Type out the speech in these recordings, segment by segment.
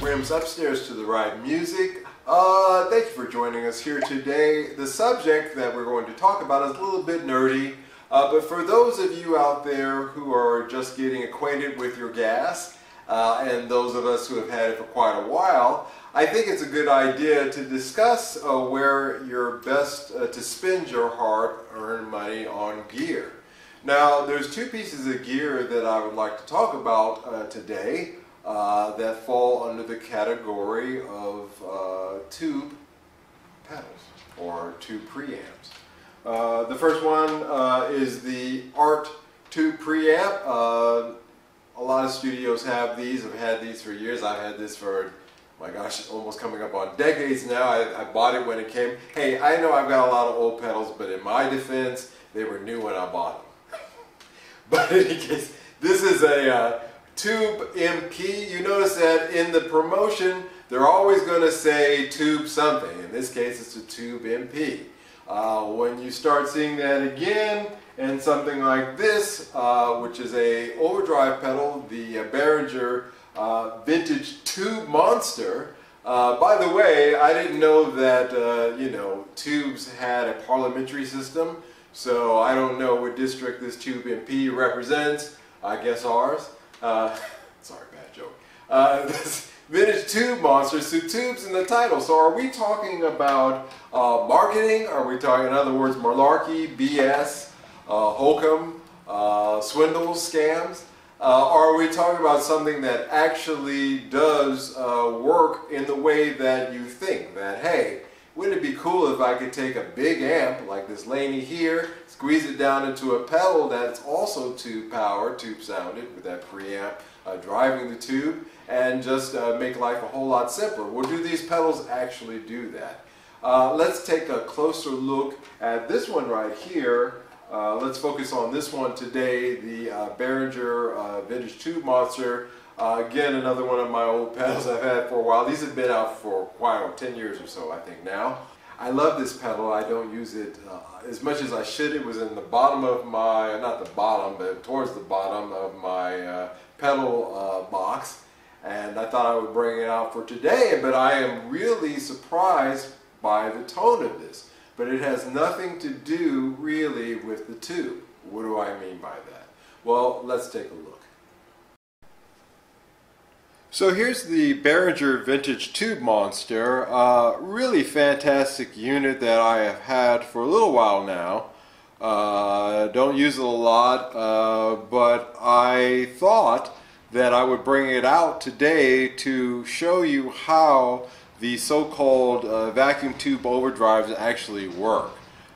Preamp's Upstairs to the Right Music. Thank you for joining us here today. The subject that we're going to talk about is a little bit nerdy, but for those of you out there who are just getting acquainted with your gas, and those of us who have had it for quite a while, I think it's a good idea to discuss where you're best to spend your hard-earned money on gear. Now, there's two pieces of gear that I would like to talk about today that fall under the category of tube pedals or tube preamps. The first one is the ART tube preamp. A lot of studios have these. I've had these for years. I've had this for, my gosh, almost coming up on decades now. I bought it when it came. Hey, I know I've got a lot of old pedals, but in my defense, they were new when I bought them. But in any case, this is a tube MP. You notice that in the promotion, they're always going to say tube something. In this case, it's a tube MP. When you start seeing that again, and something like this, which is a overdrive pedal, the Behringer vintage tube monster. By the way, I didn't know that tubes had a parliamentary system, so I don't know what district this tube MP represents. I guess ours. Sorry, bad joke. This vintage tube monster, so tubes in the title. So are we talking about marketing? Are we talking, in other words, malarkey, BS? Hokum, swindles, scams, or are we talking about something that actually does work in the way that you think? That, hey, wouldn't it be cool if I could take a big amp like this Laney here, squeeze it down into a pedal that's also tube powered, tube sounded, with that preamp driving the tube, and just make life a whole lot simpler? Well, do these pedals actually do that? Let's take a closer look at this one right here. Let's focus on this one today, the Behringer vintage tube monster. Again, another one of my old pedals I've had for a while. These have been out for quite a while, 10 years or so I think now. I love this pedal. I don't use it as much as I should. It was in the bottom of my, not the bottom, but towards the bottom of my pedal box. And I thought I would bring it out for today, but I am really surprised by the tone of this. But it has nothing to do really with the tube. What do I mean by that? Well, let's take a look. So here's the Behringer vintage tube monster. Really fantastic unit that I have had for a little while now. Don't use it a lot, but I thought that I would bring it out today to show you how the so-called vacuum tube overdrives actually work.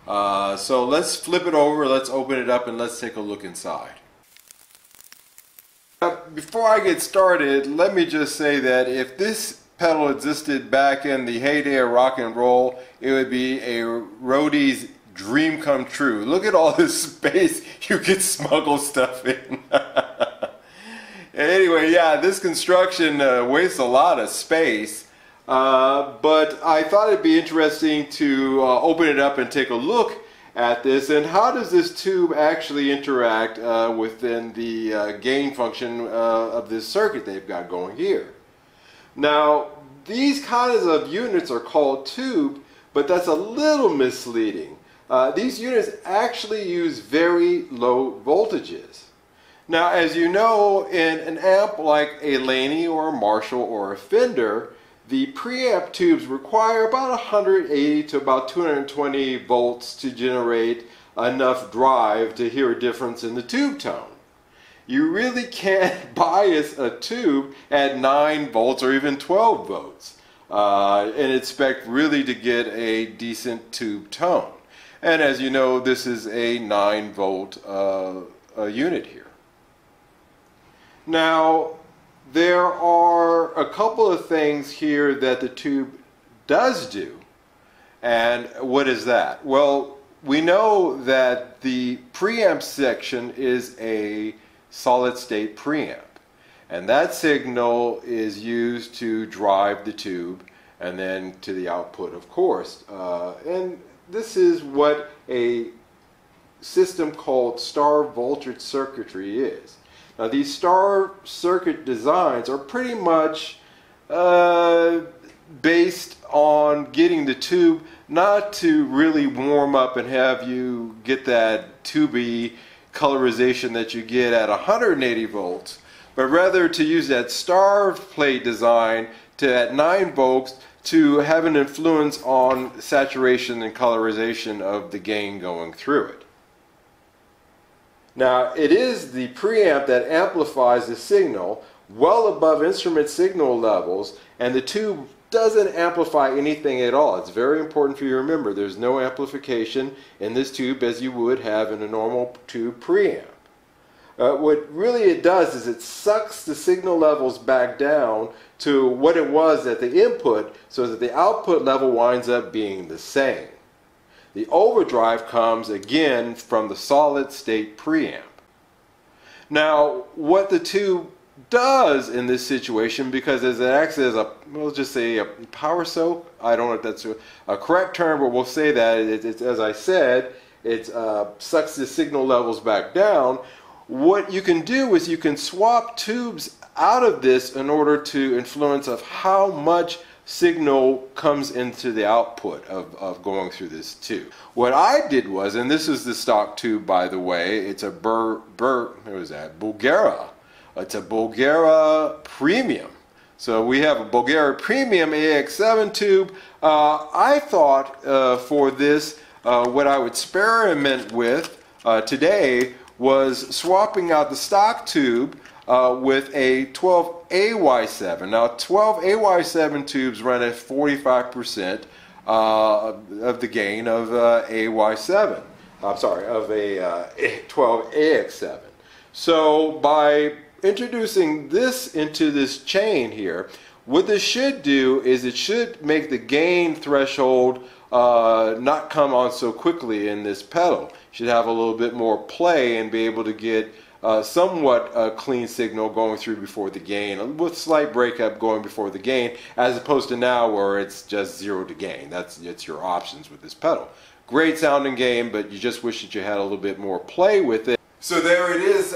So let's flip it over, let's open it up, and let's take a look inside. Before I get started, let me just say that if this pedal existed back in the heyday of rock and roll, it would be a roadie's dream come true. Look at all this space you could smuggle stuff in. Anyway, yeah, this construction wastes a lot of space. But I thought it'd be interesting to open it up and take a look at this. And how does this tube actually interact within the gain function of this circuit they've got going here? Now, these kinds of units are called tube, but that's a little misleading. These units actually use very low voltages. Now, as you know, in an amp like a Laney or a Marshall or a Fender, the preamp tubes require about 180 to about 220 volts to generate enough drive to hear a difference in the tube tone. You really can't bias a tube at 9 volts or even 12 volts and expect really to get a decent tube tone. And as you know, this is a 9 volt unit here. Now, there are a couple of things here that the tube does do. And what is that? Well, we know that the preamp section is a solid state preamp. And that signal is used to drive the tube and then to the output, of course. And this is what a system called star voltage circuitry is. Now, these star circuit designs are pretty much based on getting the tube not to really warm up and have you get that tubey colorization that you get at 180 volts, but rather to use that starved plate design to at 9 volts to have an influence on saturation and colorization of the gain going through it. Now, it is the preamp that amplifies the signal well above instrument signal levels, and the tube doesn't amplify anything at all. It's very important for you to remember there's no amplification in this tube as you would have in a normal tube preamp. What really it does is it sucks the signal levels back down to what it was at the input so that the output level winds up being the same. The overdrive comes again from the solid state preamp. Now, what the tube does in this situation, because as it acts as a, we'll just say a power soak, I don't know if that's a correct term, but we'll say that it's, as I said, it sucks the signal levels back down. What you can do is you can swap tubes out of this in order to influence of how much signal comes into the output of going through this tube. What I did was, and this is the stock tube by the way, it's a Behringer. It's a Behringer Premium. So we have a Behringer Premium AX7 tube. I thought for this, what I would experiment with today was swapping out the stock tube with a 12AY7. Now 12AY7 tubes run at 45% of the gain of AY7. I'm sorry, of a 12AX7. So by introducing this into this chain here, what this should do is it should make the gain threshold not come on so quickly in this pedal. Should have a little bit more play and be able to get somewhat clean signal going through before the gain, with slight breakup going before the gain, as opposed to now where it's just 0 to gain. It's your options with this pedal. Great sounding gain, but you just wish that you had a little bit more play with it. So there it is.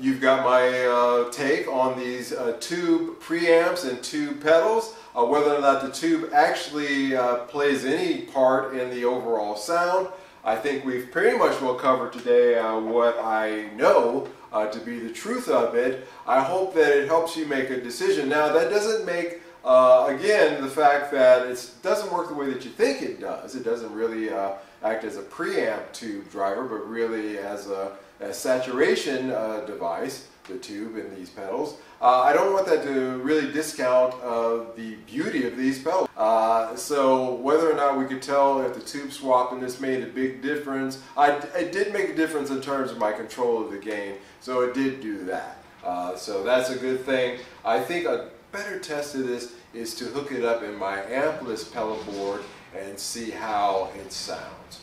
You've got my take on these tube preamps and tube pedals. Whether or not the tube actually plays any part in the overall sound, I think we've pretty much well covered today what I know to be the truth of it. I hope that it helps you make a decision. Now, that doesn't make, again, the fact that it doesn't work the way that you think it does. It doesn't really act as a preamp tube driver, but really as a saturation device, the tube in these pedals. I don't want that to really discount the beauty of these pedals. So whether or not we could tell if the tube swap in this made a big difference, it did make a difference in terms of my control of the gain, so it did do that. So that's a good thing. I think a better test of this is to hook it up in my ampless pedal board and see how it sounds.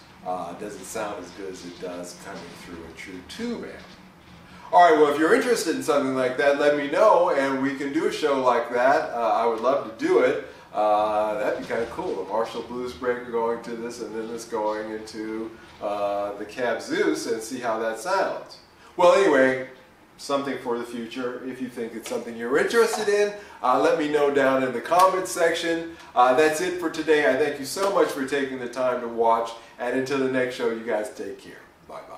Does it sound as good as it does coming through a true tube amp? Alright, well, if you're interested in something like that, let me know and we can do a show like that. I would love to do it. That'd be kind of cool. A Marshall Blues Breaker going to this and then this going into the Cab Zeus and see how that sounds. Well, anyway, something for the future. If you think it's something you're interested in, let me know down in the comments section. That's it for today. I thank you so much for taking the time to watch, and until the next show, you guys take care. Bye-bye.